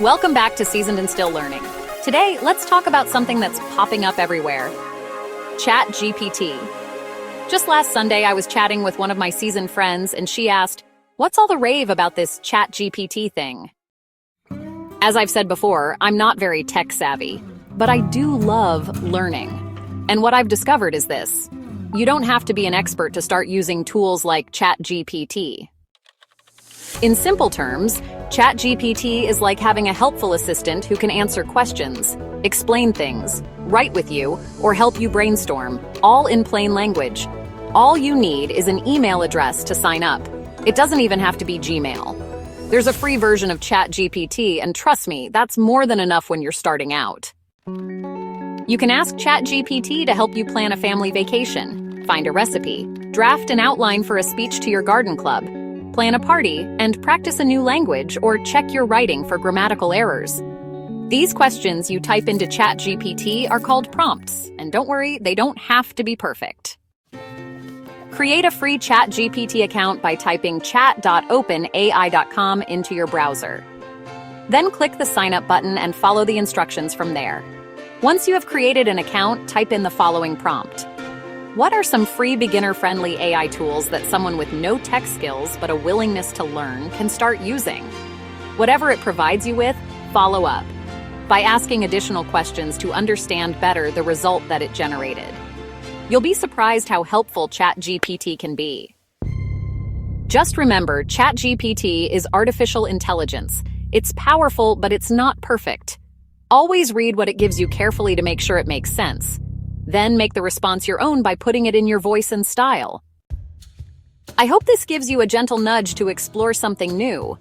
Welcome back to Seasoned and Still Learning. Today, let's talk about something that's popping up everywhere. ChatGPT. Just last Sunday, I was chatting with one of my seasoned friends, and she asked, "What's all the rave about this ChatGPT thing?" As I've said before, I'm not very tech savvy, but I do love learning. And what I've discovered is this: you don't have to be an expert to start using tools like ChatGPT. In simple terms, ChatGPT is like having a helpful assistant who can answer questions, explain things, write with you, or help you brainstorm, all in plain language. All you need is an email address to sign up. It doesn't even have to be Gmail. There's a free version of ChatGPT, and trust me, that's more than enough when you're starting out. You can ask ChatGPT to help you plan a family vacation, find a recipe, draft an outline for a speech to your garden club, plan a party, and practice a new language or check your writing for grammatical errors. These questions you type into ChatGPT are called prompts, and don't worry, they don't have to be perfect. Create a free ChatGPT account by typing chat.openai.com into your browser. Then click the Sign Up button and follow the instructions from there. Once you have created an account, type in the following prompt. What are some free beginner-friendly AI tools that someone with no tech skills but a willingness to learn can start using? Whatever it provides you with, follow up by asking additional questions to understand better the result that it generated. You'll be surprised how helpful ChatGPT can be. Just remember, ChatGPT is artificial intelligence. It's powerful, but it's not perfect. Always read what it gives you carefully to make sure it makes sense. Then make the response your own by putting it in your voice and style. I hope this gives you a gentle nudge to explore something new.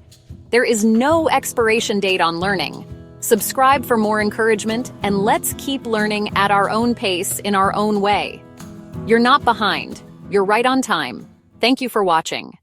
There is no expiration date on learning. Subscribe for more encouragement, and let's keep learning at our own pace in our own way. You're not behind. You're right on time. Thank you for watching.